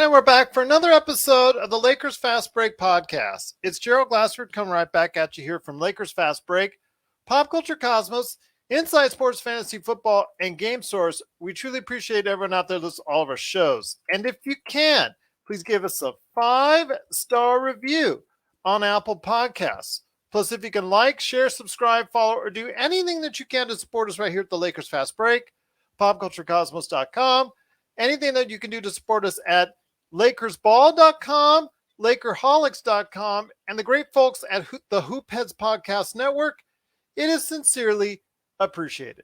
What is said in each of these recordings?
And we're back for another episode of the Lakers Fast Break podcast. It's Gerald Glassford coming right back at you here from Lakers Fast Break, Pop Culture Cosmos, Inside Sports Fantasy Football, and Game Source. We truly appreciate everyone out there listening to all of our shows. And if you can, please give us a 5-star review on Apple Podcasts. Plus, if you can like, share, subscribe, follow, or do anything that you can to support us right here at the Lakers Fast Break, popculturecosmos.com. Anything that you can do to support us at LakersBall.com, Lakerholics.com, and the great folks at the Hoopheads Podcast Network, it is sincerely appreciated.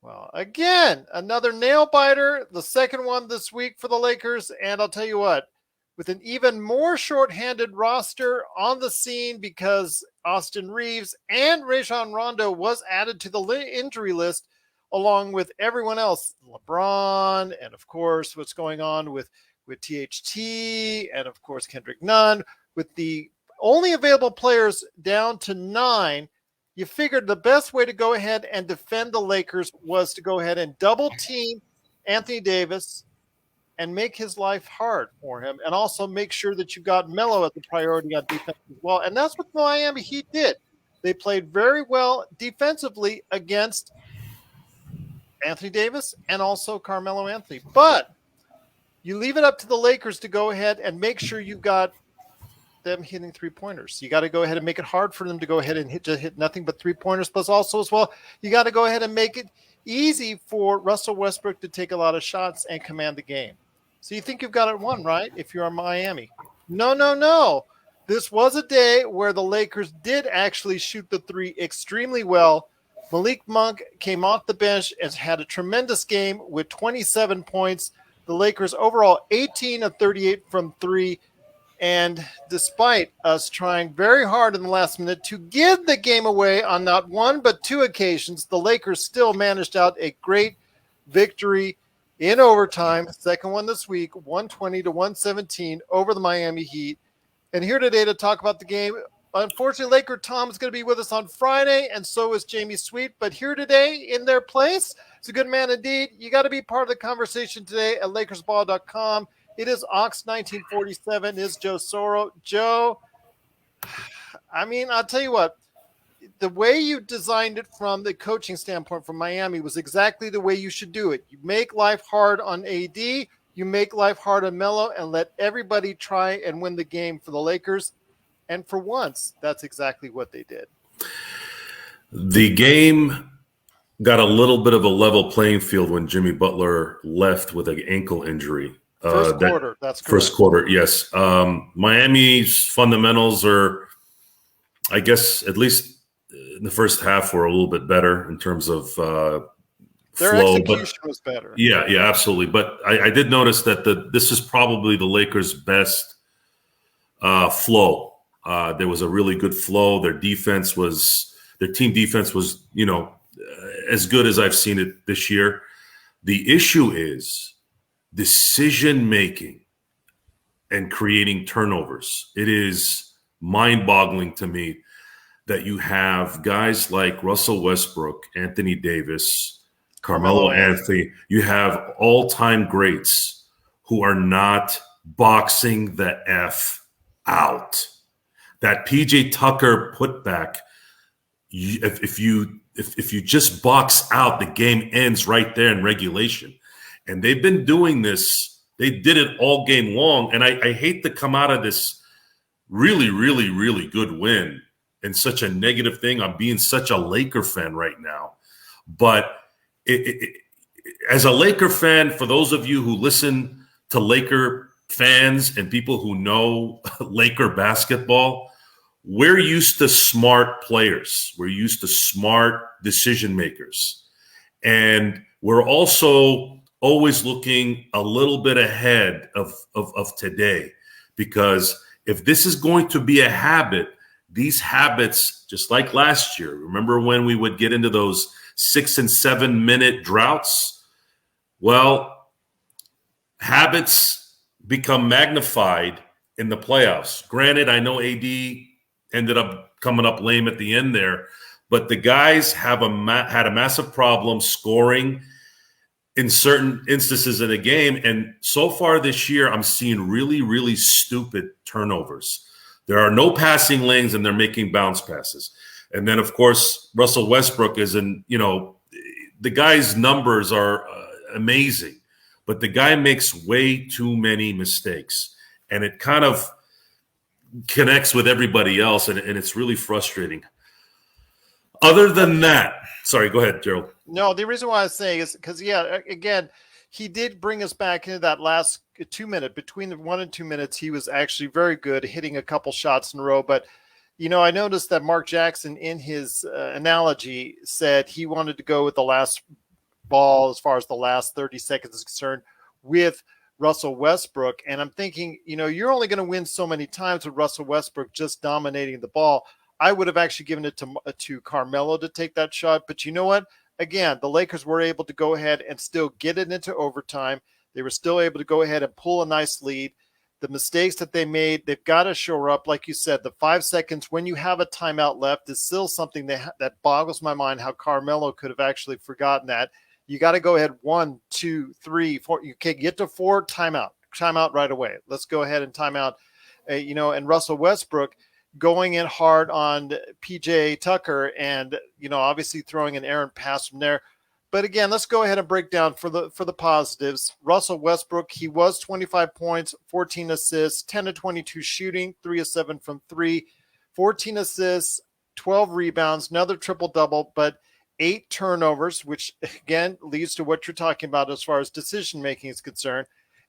Well, again, another nail biter, the second one this week for the Lakers, and I'll tell you what, with an even more shorthanded roster on the scene because Austin Reeves and Rajon Rondo was added to the injury list, along with everyone else, LeBron, and of course, what's going on with THT, and of course, Kendrick Nunn, with the only available players down to 9, you figured the best way to go ahead and defend the Lakers was to go ahead and double team Anthony Davis and make his life hard for him, and also make sure that you got Melo as the priority on defense as well. And that's what the Miami Heat did. They played very well defensively against Anthony Davis and also Carmelo Anthony. But you leave it up to the Lakers to go ahead and make sure you've got them hitting three-pointers. You got to go ahead and make it hard for them to go ahead and hit nothing but three-pointers. Plus also as well, you got to go ahead and make it easy for Russell Westbrook to take a lot of shots and command the game. So you think you've got it won, right? If you're on Miami. No. This was a day where the Lakers did actually shoot the three extremely well. Malik Monk came off the bench and had a tremendous game with 27 points. The Lakers overall 18 of 38 from three. And despite us trying very hard in the last minute to give the game away on not one but 2 occasions, the Lakers still managed out a great victory in overtime. Second one this week, 120-117 over the Miami Heat. And here today to talk about the game, unfortunately, Laker Tom is going to be with us on Friday, and so is Jamie Sweet. But here today, in their place, it's a good man indeed. You got to be part of the conversation today at LakersBall.com. It is Ox1947. It is Joe Soro. Joe, I mean, I'll tell you what. The way you designed it from the coaching standpoint from Miami was exactly the way you should do it. You make life hard on AD. You make life hard on Melo and let everybody try and win the game for the Lakers. And for once, that's exactly what they did. The game got a little bit of a level playing field when Jimmy Butler left with an ankle injury. First quarter, that's correct. First quarter, yes. Miami's fundamentals are, I guess, at least in the first half were a little bit better in terms of their flow. Execution was better. Yeah, absolutely. But I did notice that this is probably the Lakers' best flow. There was a really good flow. Their team defense was, as good as I've seen it this year. The issue is decision-making and creating turnovers. It is mind-boggling to me that you have guys like Russell Westbrook, Anthony Davis, Carmelo Anthony. You have all-time greats who are not boxing the F out. That PJ Tucker putback, if you just box out, the game ends right there in regulation. And they've been doing this. They did it all game long. And I hate to come out of this really, really, really good win and such a negative thing. I'm being such a Laker fan right now. But as a Laker fan, for those of you who listen to Laker fans and people who know Laker basketball, we're used to smart players. We're used to smart decision makers. And we're also always looking a little bit ahead of today, because if this is going to be a habit, these habits, just like last year, remember when we would get into those 6 and 7 minute droughts? Well, habits become magnified in the playoffs. Granted, I know AD ended up coming up lame at the end there, but the guys have had a massive problem scoring in certain instances in a game. And so far this year, I'm seeing really, really stupid turnovers. There are no passing lanes, and they're making bounce passes. And then, of course, Russell Westbrook is the guy's numbers are amazing, but the guy makes way too many mistakes. And it kind of connects with everybody else, and it's really frustrating. Other than that, sorry, go ahead, Gerald. No, the reason why I was saying is because, again, he did bring us back into that last 2 minute. Between the 1 and 2 minutes, he was actually very good, hitting a couple shots in a row. But, I noticed that Mark Jackson, in his analogy, said he wanted to go with the last ball as far as the last 30 seconds is concerned with Russell Westbrook. And I'm thinking, you're only going to win so many times with Russell Westbrook just dominating the ball. I would have actually given it to Carmelo to take that shot. But you know what? Again, the Lakers were able to go ahead and still get it into overtime. They were still able to go ahead and pull a nice lead. The mistakes that they made, they've got to shore up. Like you said, the 5 seconds when you have a timeout left is still something that boggles my mind, how Carmelo could have actually forgotten that. You got to go ahead 1, 2, 3, 4. You can get to 4, timeout right away. Let's go ahead and timeout. And Russell Westbrook going in hard on PJ Tucker and, obviously throwing an errant pass from there. But again, let's go ahead and break down for the positives. Russell Westbrook, he was 25 points, 14 assists, 10 to 22 shooting, 3 of 7 from 3, 14 assists, 12 rebounds, another triple-double, but 8 turnovers, which again leads to what you're talking about as far as decision-making is concerned.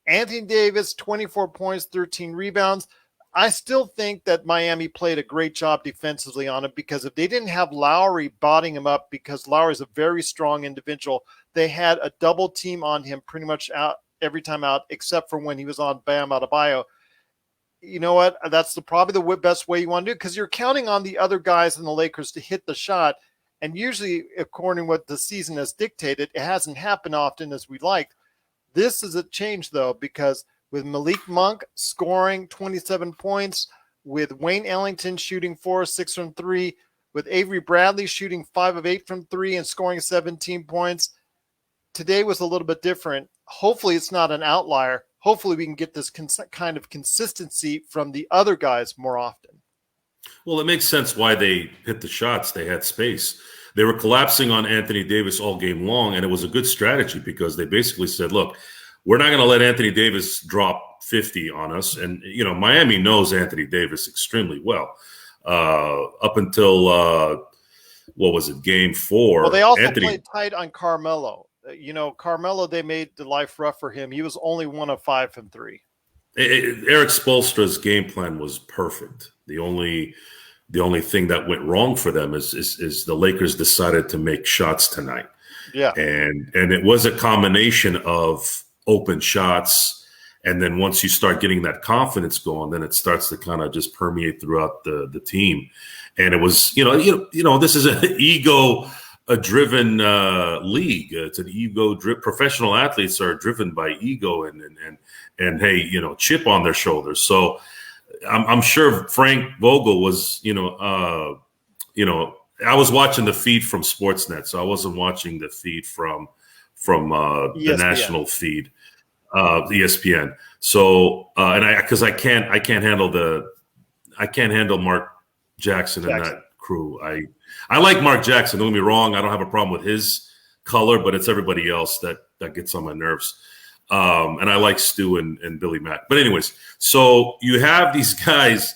Anthony Davis, 24 points, 13 rebounds. I still think that Miami played a great job defensively on it, because if they didn't have Lowry botting him up, because Lowry's a very strong individual, they had a double team on him pretty much out every time out, except for when he was on Bam Adebayo. You know what? That's probably the best way you want to do it, because you're counting on the other guys in the Lakers to hit the shot. And usually, according to what the season has dictated, it hasn't happened often as we'd like. This is a change, though, because with Malik Monk scoring 27 points, with Wayne Ellington shooting 4 of 6 from 3, with Avery Bradley shooting 5 of 8 from 3 and scoring 17 points. Today was a little bit different. Hopefully it's not an outlier. Hopefully we can get this kind of consistency from the other guys more often. Well, it makes sense why they hit the shots. They had space. They were collapsing on Anthony Davis all game long, and it was a good strategy, because they basically said, look, we're not going to let Anthony Davis drop 50 on us. And, Miami knows Anthony Davis extremely well. Up until, game 4. Well, they also played tight on Carmelo. Carmelo, they made the life rough for him. He was only 1 of 5 from 3. Eric Spoelstra's game plan was perfect. The only thing that went wrong for them is the Lakers decided to make shots tonight. Yeah. And it was a combination of open shots, and then once you start getting that confidence going, then it starts to kind of just permeate throughout the team. And it was, this is an ego-driven league. It's an ego-driven. Professional athletes are driven by ego and hey, chip on their shoulders. So I'm sure Frank Vogel was, I was watching the feed from Sportsnet, so I wasn't watching the feed from the national feed, ESPN. So, because I can't handle Mark Jackson and that crew. I like Mark Jackson. Don't get me wrong. I don't have a problem with his color, but it's everybody else that gets on my nerves. And I like Stu and Billy Mack. But anyways, so you have these guys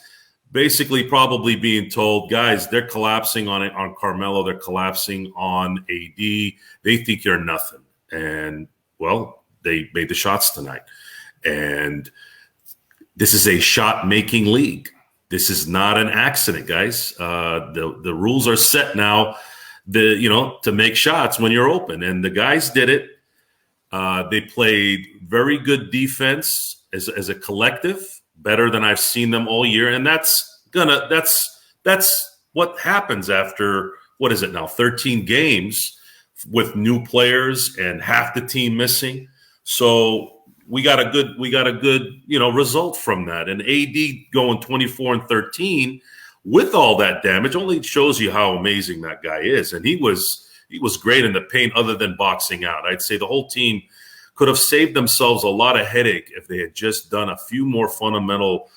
basically probably being told, guys, they're collapsing on Carmelo. They're collapsing on AD. They think you're nothing. And, well, they made the shots tonight. And this is a shot-making league. This is not an accident, guys. The rules are set now, to make shots when you're open. And the guys did it. They played very good defense as a collective, better than I've seen them all year. And that's what happens after, 13 games with new players and half the team missing. So we got a good result from that. And AD going 24-13 with all that damage only shows you how amazing that guy is. And he was he was great in the paint other than boxing out. I'd say the whole team could have saved themselves a lot of headache if they had just done a few more fundamental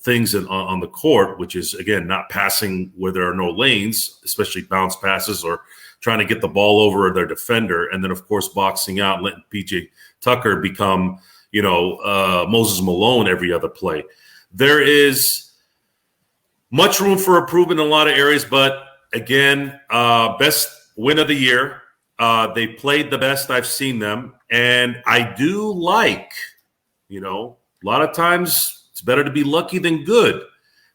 things on the court, which is, again, not passing where there are no lanes, especially bounce passes or trying to get the ball over their defender. And then, of course, boxing out, letting PJ Tucker become, Moses Malone every other play. There is much room for improvement in a lot of areas, but again, best win of the year. They played the best I've seen them. And I do like, a lot of times it's better to be lucky than good.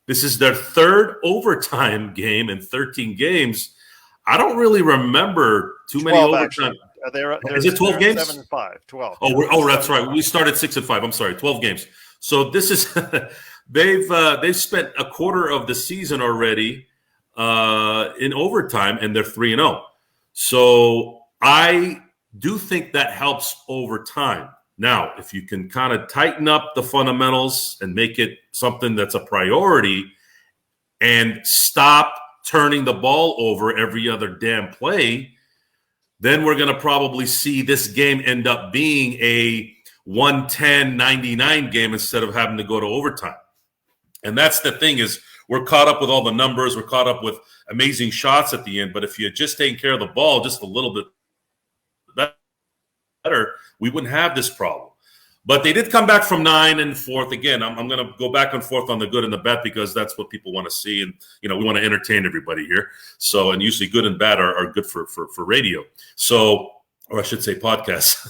This is their third overtime game in 13 games. I don't really remember too many overtime. Is it 12 games? 7 and 5, 12. Oh, that's right. We started 6 and 5. I'm sorry, 12 games. So this is they've spent a quarter of the season already in overtime, and they're 3-0. So I do think that helps over time. Now, if you can kind of tighten up the fundamentals and make it something that's a priority and stop turning the ball over every other damn play, then we're going to probably see this game end up being a 110-99 game instead of having to go to overtime. And that's the thing, is we're caught up with all the numbers. We're caught up with amazing shots at the end. But if you had just taken care of the ball just a little bit better, we wouldn't have this problem. But they did come back from 9 and 4th. Again, I'm going to go back and forth on the good and the bad because that's what people want to see. And, we want to entertain everybody here. So, and usually good and bad are good for radio. So, or I should say podcasts.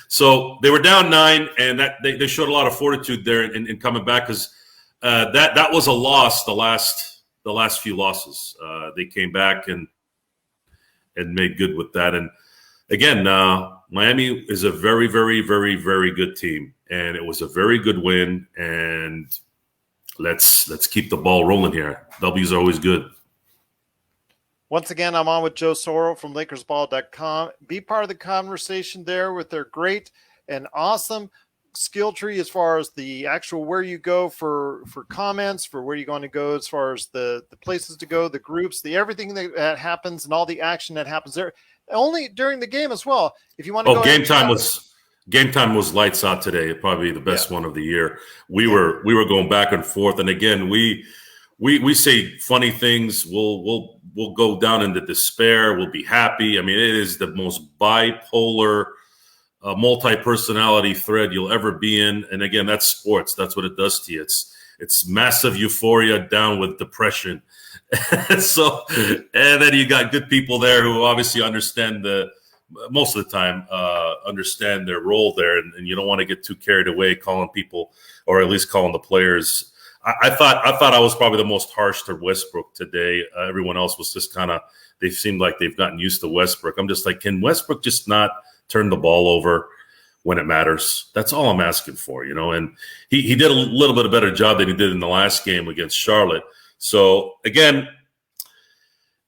So they were down 9, and that they showed a lot of fortitude there in coming back, because that was a loss the last few losses. They came back and made good with that. And again, Miami is a very, very, very, very good team, and it was a very good win. And let's keep the ball rolling here. W's are always good. Once again, I'm on with Joe Soro from LakersBall.com. Be part of the conversation there with their great and awesome skill tree as far as the actual where you go for comments, for where you're going to go as far as the places to go, the groups, everything that happens and all the action that happens there. Only during the game as well. If you want to go game time was lights out today. Probably the best one of the year. We were going back and forth, and again we say funny things. We'll go down into despair. We'll be happy. I mean, it is the most bipolar, multi-personality thread you'll ever be in. And again, that's sports. That's what it does to you. It's massive euphoria down with depression. So, and then you got good people there who obviously understand most of the time understand their role there, and you don't want to get too carried away calling people, or at least calling the players. I thought I was probably the most harsh to Westbrook today. Everyone else was just kind of, they seemed like they've gotten used to Westbrook. I'm just like, can Westbrook just not turn the ball over when it matters? That's all I'm asking for, and he did a little bit of better job than he did in the last game against Charlotte. So again,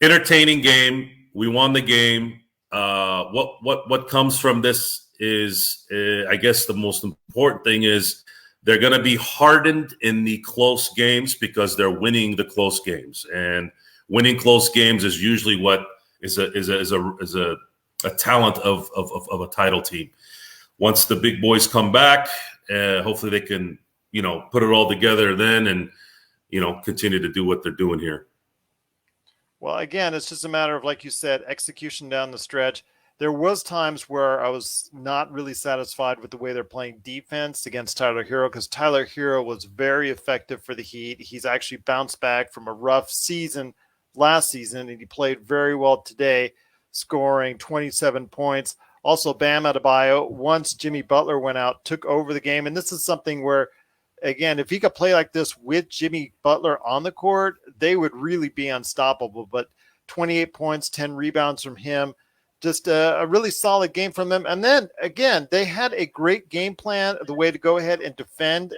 entertaining game. We won the game. What comes from this is, I guess the most important thing is they're going to be hardened in the close games because they're winning the close games, and winning close games is usually what is a talent of a title team. Once the big boys come back, hopefully they can put it all together then and continue to do what they're doing here. Well, again, it's just a matter of, like you said, execution down the stretch. There was times where I was not really satisfied with the way they're playing defense against Tyler Hero, because Tyler Hero was very effective for the Heat. He's actually bounced back from a rough season last season, and he played very well today, scoring 27 points. Also, Bam Adebayo, once Jimmy Butler went out, took over the game. And this is something where, again, if he could play like this with Jimmy Butler on the court, they would really be unstoppable. But 28 points, 10 rebounds from him, just a really solid game from them. And then, again, they had a great game plan, the way to go ahead and defend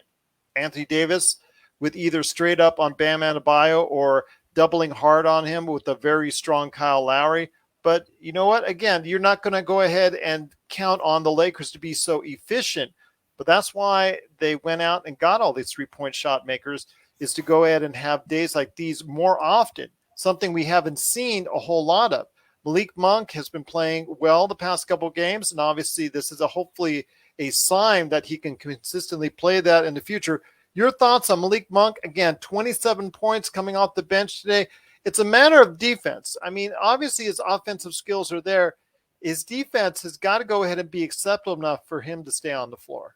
Anthony Davis with either straight up on Bam Adebayo or doubling hard on him with a very strong Kyle Lowry. But you know what? Again, you're not going to go ahead and count on the Lakers to be so efficient. But that's why they went out and got all these three-point shot makers, is to go ahead and have days like these more often, something we haven't seen a whole lot of. Malik Monk has been playing well the past couple of games, and obviously this is hopefully a sign that he can consistently play that in the future. Your thoughts on Malik Monk? Again, 27 points coming off the bench today. It's a matter of defense. I mean, obviously his offensive skills are there. His defense has got to go ahead and be acceptable enough for him to stay on the floor.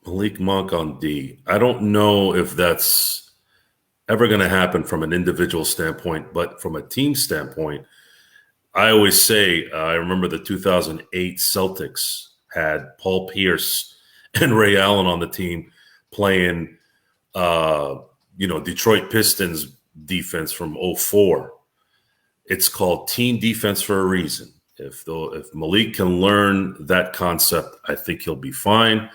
Malik Monk on D. I don't know if that's ever going to happen from an individual standpoint, but from a team standpoint, I always say, I remember the 2008 Celtics had Paul Pierce and Ray Allen on the team playing, Detroit Pistons defense from 2004. It's called team defense for a reason. If Malik can learn that concept, I think he'll be fine.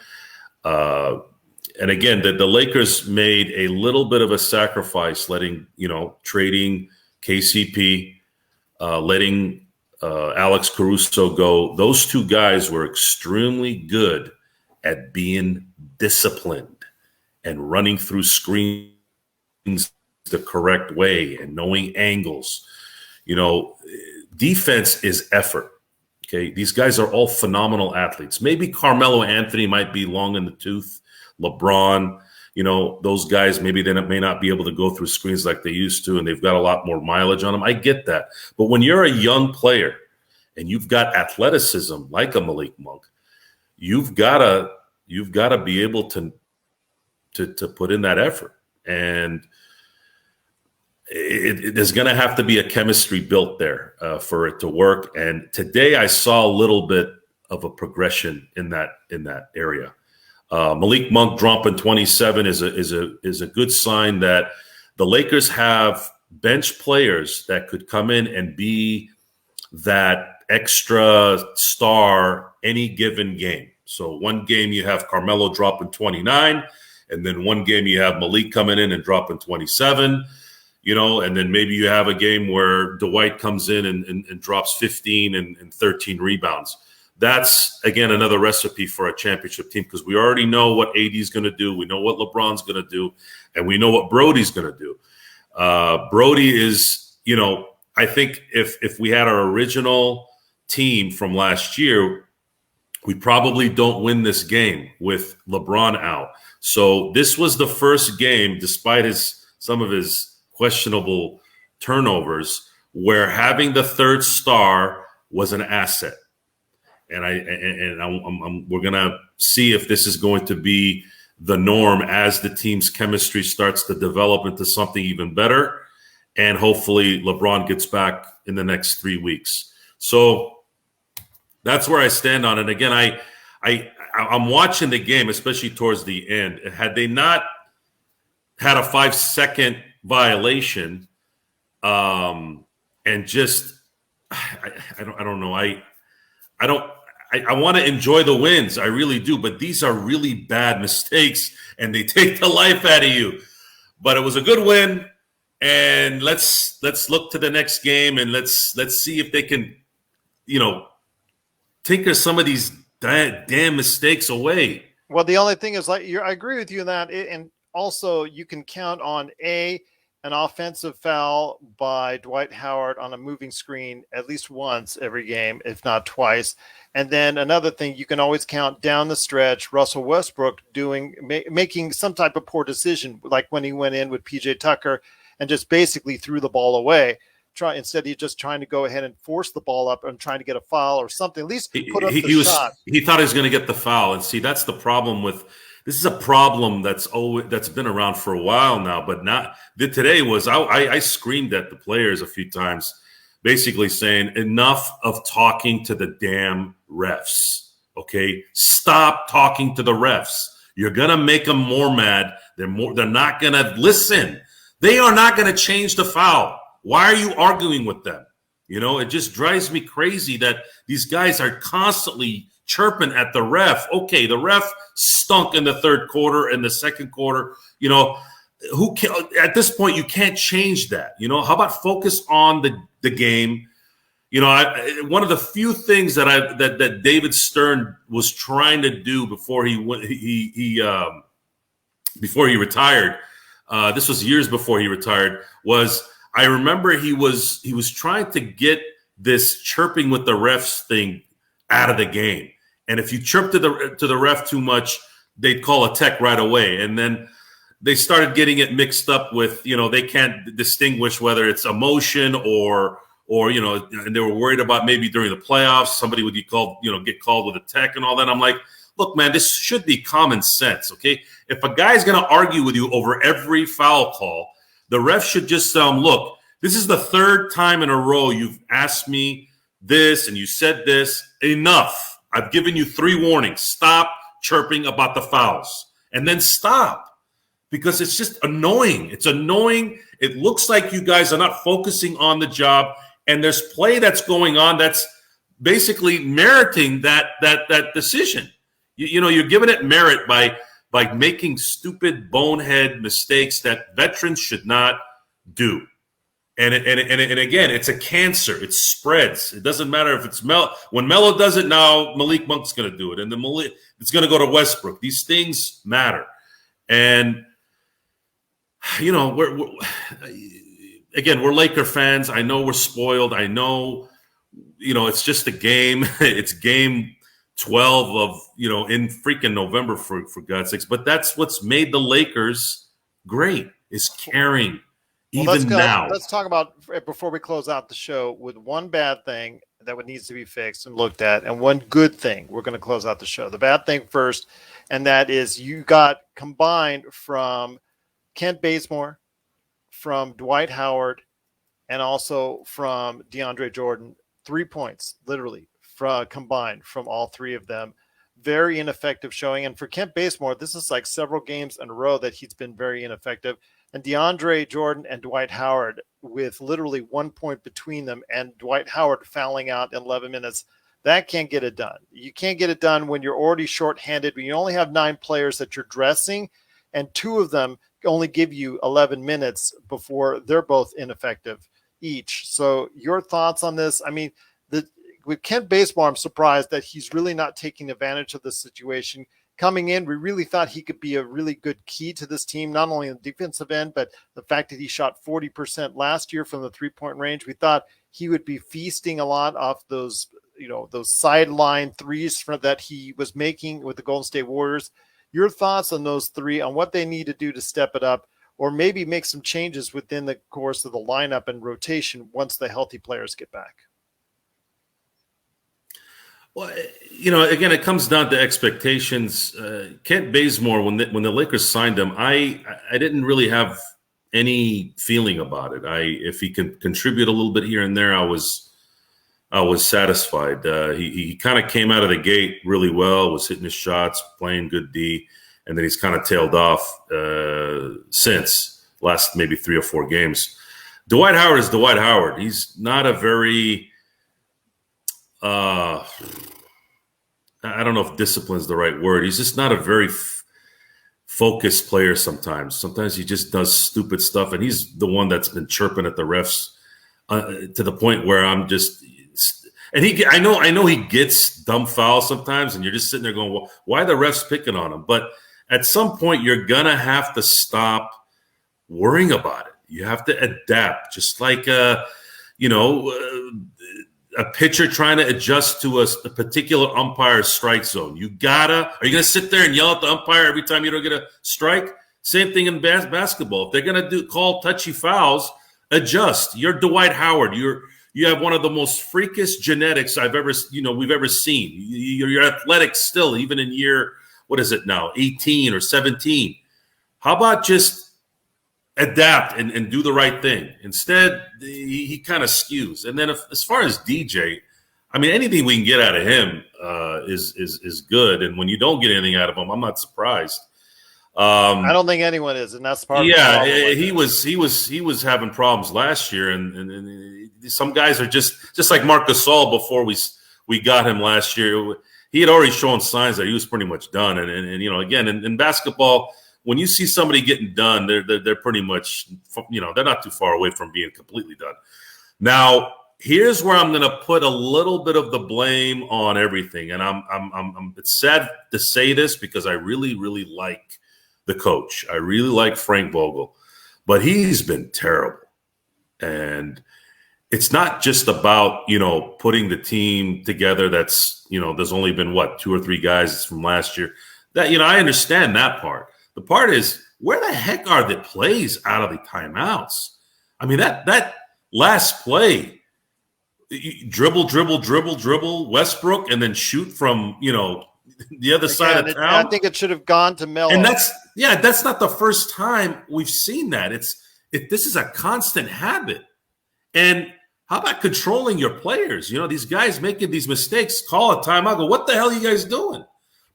And again, the Lakers made a little bit of a sacrifice, trading KCP, letting Alex Caruso go. Those two guys were extremely good at being disciplined and running through screens the correct way and knowing angles. Defense is effort. Okay, these guys are all phenomenal athletes. Maybe Carmelo Anthony might be long in the tooth. LeBron, those guys, maybe they may not be able to go through screens like they used to, and they've got a lot more mileage on them. I get that. But when you're a young player and you've got athleticism like a Malik Monk, you've got to be able to put in that effort. And there's going to have to be a chemistry built there for it to work. And today I saw a little bit of a progression in that area. Malik Monk dropping 27 is a good sign that the Lakers have bench players that could come in and be that extra star any given game. So one game you have Carmelo dropping 29, and then one game you have Malik coming in and dropping 27. And then maybe you have a game where Dwight comes in and drops 15 and 13 rebounds. That's, again, another recipe for a championship team because we already know what AD is going to do. We know what LeBron's going to do, and we know what Brody's going to do. Brody is, I think if we had our original team from last year, we probably don't win this game with LeBron out. So this was the first game, despite some of his questionable turnovers, where having the third star was an asset. And we're going to see if this is going to be the norm as the team's chemistry starts to develop into something even better. And hopefully LeBron gets back in the next 3 weeks. So that's where I stand on it. Again, I'm watching the game, especially towards the end. Had they not had a 5-second violation, and just I don't know. I want to enjoy the wins. I really do, but these are really bad mistakes, and they take the life out of you. But it was a good win, and let's look to the next game, and let's see if they can, tinker some of these damn mistakes away. Well, the only thing is, I agree with you on that, and also you can count on an offensive foul by Dwight Howard on a moving screen at least once every game, if not twice. And then another thing, you can always count down the stretch Russell Westbrook making some type of poor decision, like when he went in with PJ Tucker and just basically threw the ball away. Instead of just trying to go ahead and force the ball up and trying to get a foul or something, at least put up the shot. He thought he was going to get the foul. And see, that's the problem with this is a problem that's been around for a while now, but not today was I screamed at the players a few times, basically saying enough of talking to the damn refs. Okay, stop talking to the refs. You're gonna make them more mad. They're not gonna listen. They are not gonna change the foul. Why are you arguing with them? It just drives me crazy that these guys are constantly chirping at the ref. Okay, the ref stunk in the third quarter and the second quarter. At this point you can't change that. How about focus on the game? One of the few things that David Stern was trying to do before he retired. This was years before he retired. Was I remember he was trying to get this chirping with the refs thing out of the game. And if you chirp to the ref too much, they'd call a tech right away. And then they started getting it mixed up with, they can't distinguish whether it's emotion or and they were worried about maybe during the playoffs, somebody would get called with a tech and all that. I'm like, look, man, this should be common sense, okay? If a guy's going to argue with you over every foul call, the ref should just tell him, look, this is the third time in a row you've asked me this and you said this. Enough. I've given you 3 warnings. Stop chirping about the fouls. And then stop. Because it's just annoying. It's annoying. It looks like you guys are not focusing on the job. And there's play that's going on that's basically meriting that decision. You're giving it merit by making stupid bonehead mistakes that veterans should not do. And again, it's a cancer. It spreads. It doesn't matter if it's Melo. When Melo does it now, Malik Monk's going to do it. And then it's going to go to Westbrook. These things matter. And, we're Laker fans. I know we're spoiled. I know, it's just a game. It's game 12 of, in freaking November, for God's sakes. But that's what's made the Lakers great, is caring. Now. Let's talk about, before we close out the show, with one bad thing that needs to be fixed and looked at, and one good thing. We're going to close out the show. The bad thing first, and that is you got combined from Kent Bazemore, from Dwight Howard, and also from DeAndre Jordan, 3 points, literally, combined from all 3 of them. Very ineffective showing. And for Kent Bazemore, this is like several games in a row that he's been very ineffective. And DeAndre Jordan and Dwight Howard with literally 1 point between them, and Dwight Howard fouling out in 11 minutes. That can't get it done. You can't get it done when you're already shorthanded, when you only have 9 players that you're dressing, and 2 of them only give you 11 minutes before they're both ineffective each. So your thoughts on this? I mean, with Kent Bazemore, I'm surprised that he's really not taking advantage of the situation. Coming in, we really thought he could be a really good key to this team, not only on the defensive end, but the fact that he shot 40% last year from the 3-point range. We thought he would be feasting a lot off those sideline threes that he was making with the Golden State Warriors. Your thoughts on those 3, on what they need to do to step it up, or maybe make some changes within the course of the lineup and rotation once the healthy players get back? Well, again, it comes down to expectations. Kent Bazemore, when the Lakers signed him, I didn't really have any feeling about it. If he can contribute a little bit here and there, I was satisfied. He kind of came out of the gate really well, was hitting his shots, playing good D, and then he's kind of tailed off since last maybe 3 or 4 games. Dwight Howard is Dwight Howard. He's not a very I don't know if discipline is the right word. He's just not a very focused player sometimes. Sometimes he just does stupid stuff, and he's the one that's been chirping at the refs to the point where I'm just – and I know he gets dumb fouls sometimes, and you're just sitting there going, well, why are the refs picking on him? But at some point, you're going to have to stop worrying about it. You have to adapt, just like a pitcher trying to adjust to a particular umpire's strike zone. Are you going to sit there and yell at the umpire every time you don't get a strike? Same thing in basketball. If they're going to call touchy fouls, adjust. You're Dwight Howard. You have one of the most freakish genetics we've ever seen. You're athletic still, even in year, what is it now, 18 or 17. How about just adapt and do the right thing? Instead, he kind of skews. And then as far as DJ, I mean, anything we can get out of him is good. And when you don't get anything out of him, I'm not surprised. I don't think anyone is, and that's part of the problem. He was having problems last year, and some guys are just like Marc Gasol before we got him last year. He had already shown signs that he was pretty much done. And again, in basketball, when you see somebody getting done, they're pretty much, they're not too far away from being completely done. Now, here's where I'm going to put a little bit of the blame on everything, and it's sad to say this because I really, really like the coach. I really like Frank Vogel, but he's been terrible. And it's not just about, putting the team together that's, there's only been, 2 or 3 guys from last year. That, I understand that part. The part is, where the heck are the plays out of the timeouts? I mean, that last play, dribble, Westbrook, and then shoot from, the other side of town. I think it should have gone to Melo. And that's not the first time we've seen that. This is a constant habit. And how about controlling your players? These guys making these mistakes, call a timeout, go, what the hell are you guys doing?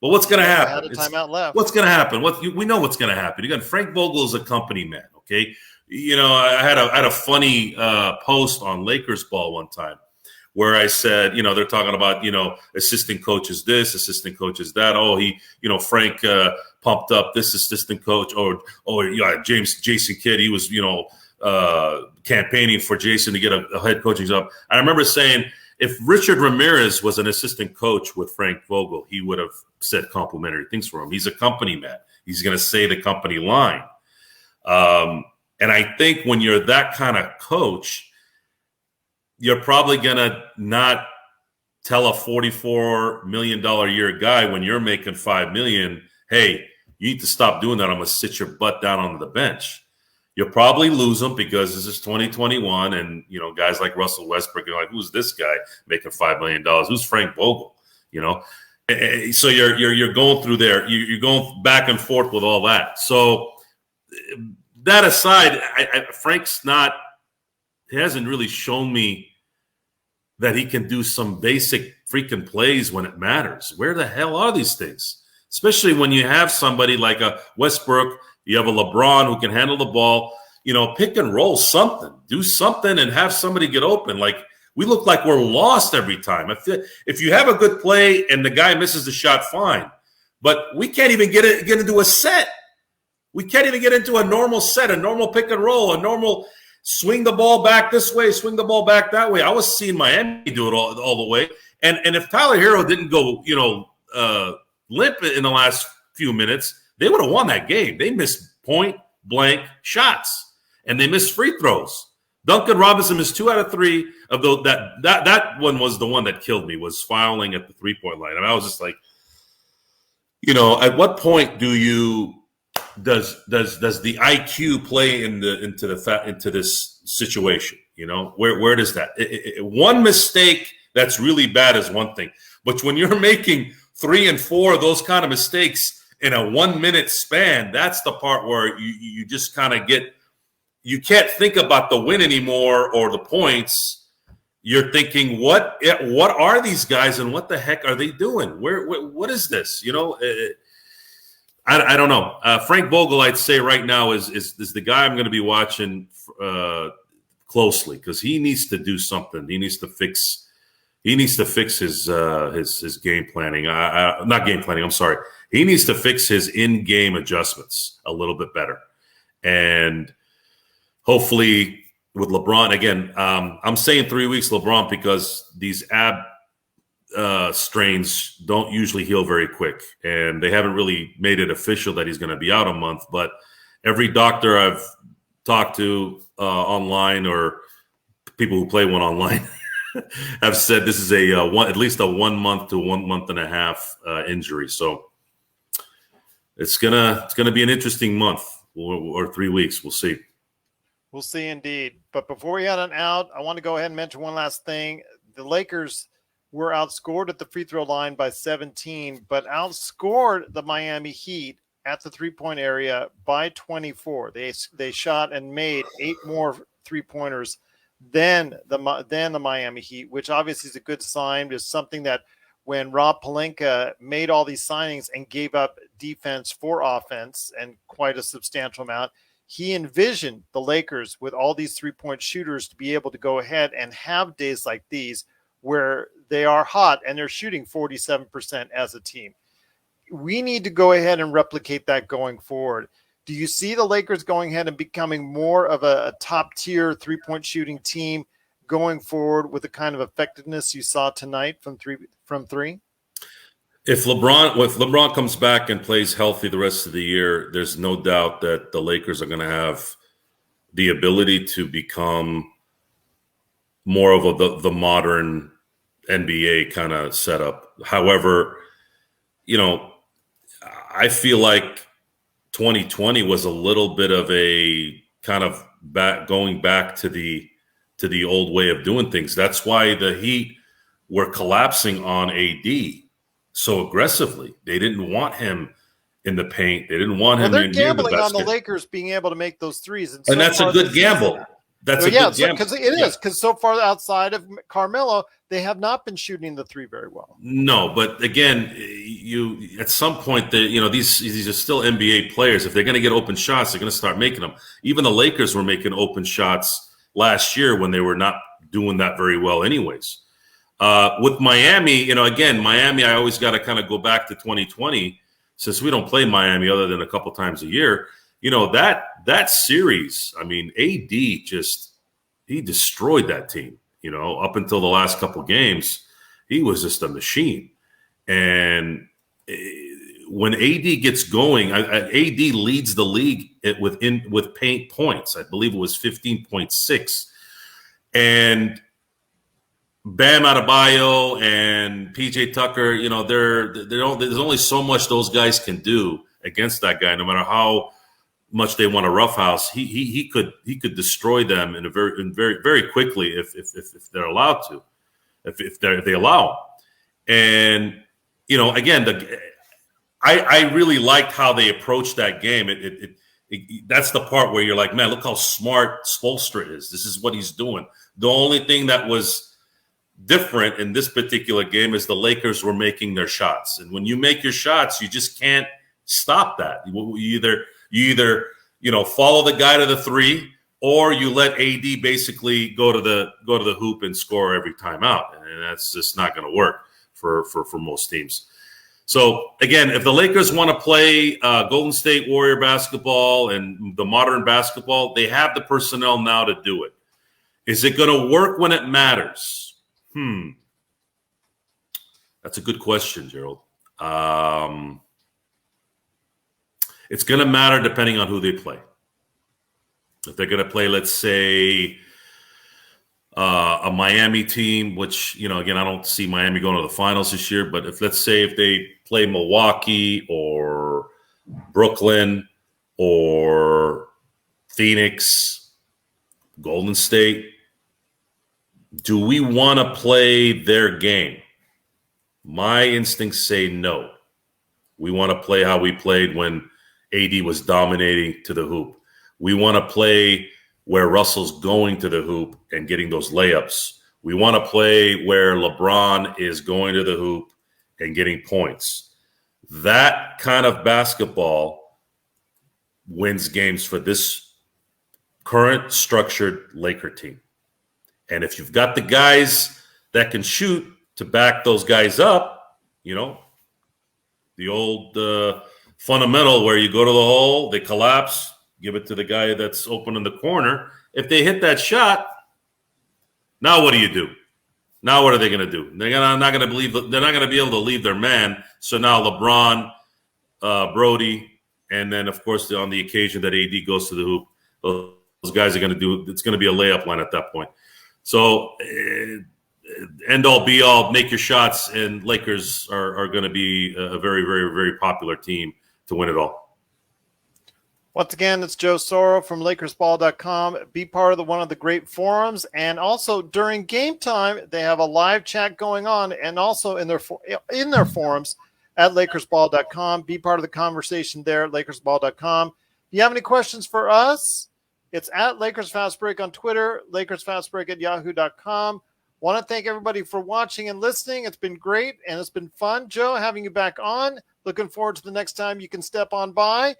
Well, what's going to happen? Had a timeout left. What's going to happen? We know what's going to happen. You got Frank Vogel as a company man, okay? I had a funny post on Lakers Ball one time where I said, they're talking about, assistant coaches this, assistant coaches that. Oh, Frank pumped up this assistant coach. Jason Kidd, he was, campaigning for Jason to get a head coaching job. I remember saying, if Richard Ramirez was an assistant coach with Frank Vogel, he would have said complimentary things for him. He's a company man. He's going to say the company line. And I think when you're that kind of coach, you're probably going to not tell a $44 million a year guy when you're making $5 million, hey, you need to stop doing that. I'm going to sit your butt down on the bench. You'll probably lose them because this is 2021, and guys like Russell Westbrook are like, who's this guy making $5 million? Who's Frank Vogel? So you're going through there. You're going back and forth with all that. So that aside, Frank's not. He hasn't really shown me that he can do some basic freaking plays when it matters. Where the hell are these things? Especially when you have somebody like a Westbrook. You have a LeBron who can handle the ball, pick and roll something, do something and have somebody get open. Like, we look like we're lost every time. If you have a good play and the guy misses the shot, fine. But we can't even get into a set. We can't even get into a normal set, a normal pick and roll, a normal swing the ball back this way, swing the ball back that way. I was seeing Miami do it all the way. And if Tyler Hero didn't go, limp in the last few minutes, they would have won that game. They missed point-blank shots, and they missed free throws. Duncan Robinson missed 2 out of 3 of those. That one was the one that killed me, was fouling at the three-point line. I mean, I was just like, at what point does the IQ play into this situation? Where does that? One mistake that's really bad is one thing, but when you're making 3 and 4 of those kind of mistakes in a 1-minute span, that's the part where you just kind of you can't think about the win anymore or the points. You're thinking, what are these guys and what the heck are they doing? What is this? I don't know. Frank Vogel, I'd say right now is the guy I'm going to be watching closely, because he needs to do something. He needs to fix his game planning. Not game planning. I'm sorry. He needs to fix his in-game adjustments a little bit better. And hopefully with LeBron, again, I'm saying 3 weeks LeBron because these ab strains don't usually heal very quick. And they haven't really made it official that he's going to be out a month. But every doctor I've talked to online, or people who play one online, have said this is at least a 1 month to 1 month and a half injury. So it's gonna be an interesting month or 3 weeks. We'll see. We'll see indeed. But before we head on out, I want to go ahead and mention one last thing. The Lakers were outscored at the free throw line by 17, but outscored the Miami Heat at the three-point area by 24. They shot and made 8 more three-pointers than the Miami Heat, which obviously is a good sign. It's something that when Rob Pelinka made all these signings and gave up defense for offense, and quite a substantial amount, he envisioned the Lakers with all these three-point shooters to be able to go ahead and have days like these where they are hot and they're shooting 47% as a team. We need to go ahead and replicate that going forward. Do you see the Lakers going ahead and becoming more of a top-tier three-point shooting team going forward with the kind of effectiveness you saw tonight from three? If LeBron comes back and plays healthy the rest of the year, there's no doubt that the Lakers are going to have the ability to become more of the modern NBA kind of setup. However, I feel like 2020 was a little bit of a kind of going back to the old way of doing things. That's why the Heat were collapsing on AD so aggressively. They didn't want him in the paint. They didn't want him they're near the gambling on the basket. Lakers being able to make those threes, And that's a good gamble. That's a good gamble. Because it is, because so far outside of Carmelo, they have not been shooting the three very well. No, but again, you at some point, these are still NBA players. If they're going to get open shots, they're going to start making them. Even the Lakers were making open shots last year when they were not doing that very well anyways. With Miami, Miami, I always got to kind of go back to 2020 since we don't play Miami other than a couple times a year. That series, I mean, AD he destroyed that team, up until the last couple games. He was just a machine. And when AD gets going, AD leads the league with paint points. I believe it was 15.6. And Bam Adebayo and PJ Tucker, there's only so much those guys can do against that guy. No matter how much they want to roughhouse, he could destroy them in very very quickly if they're allowed to, if they allow. And again, I really liked how they approached that game. That's the part where you're like, man, look how smart Spoelstra is. This is what he's doing. The only thing that was different in this particular game is the Lakers were making their shots. And when you make your shots, you just can't stop that. You either follow the guy to the three, or you let AD basically go to the hoop and score every time out. And that's just not going to work for most teams. So again, if the Lakers want to play Golden State Warrior basketball and the modern basketball, they have the personnel now to do it. Is it going to work when it matters? That's a good question, Gerald. It's going to matter depending on who they play. If they're going to play, let's say, a Miami team, which, again, I don't see Miami going to the finals this year, but if they play Milwaukee or Brooklyn or Phoenix, Golden State, do we want to play their game? My instincts say no. We want to play how we played when AD was dominating to the hoop. We want to play where Russell's going to the hoop and getting those layups. We want to play where LeBron is going to the hoop and getting points. That kind of basketball wins games for this current structured Laker team. And if you've got the guys that can shoot to back those guys up, the old fundamental where you go to the hole, they collapse, give it to the guy that's open in the corner. If they hit that shot, now what do you do? Now what are they going to do? They're not going to be able to leave their man. So now LeBron, Brody, and then of course on the occasion that AD goes to the hoop, those guys are going to do. It's going to be a layup line at that point. So end all be all, make your shots, and Lakers are going to be a very, very, very popular team to win it all. Once again, it's Joe Soro from LakersBall.com. Be part of one of the great forums, and also during game time, they have a live chat going on, and also in their forums at LakersBall.com. Be part of the conversation there at LakersBall.com. If you have any questions for us, it's at Lakers Fast Break on Twitter, LakersFastBreak@yahoo.com. Want to thank everybody for watching and listening. It's been great, and it's been fun, Joe, having you back on. Looking forward to the next time you can step on by.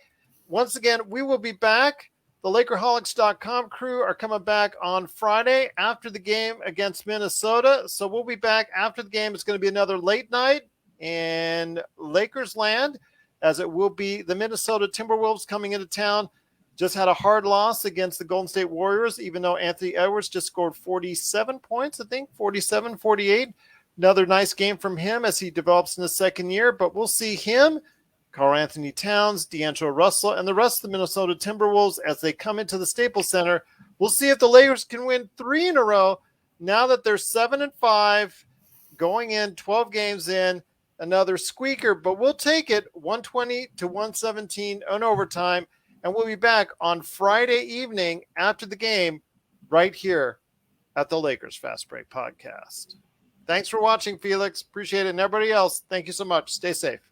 Once again, we will be back. The Lakerholics.com crew are coming back on Friday after the game against Minnesota. So we'll be back after the game. It's going to be another late night in Lakers land, as it will be the Minnesota Timberwolves coming into town. Just had a hard loss against the Golden State Warriors, even though Anthony Edwards just scored 47 points, I think, 47, 48. Another nice game from him as he develops in his second year. But we'll see him, Karl Anthony Towns, D'Angelo Russell, and the rest of the Minnesota Timberwolves as they come into the Staples Center. We'll see if the Lakers can win 3 in a row now that they're 7-5, going in 12 games in, another squeaker, but we'll take it 120 to 117 on overtime. And we'll be back on Friday evening after the game right here at the Lakers Fast Break Podcast. Thanks for watching, Felix. Appreciate it. And everybody else, thank you so much. Stay safe.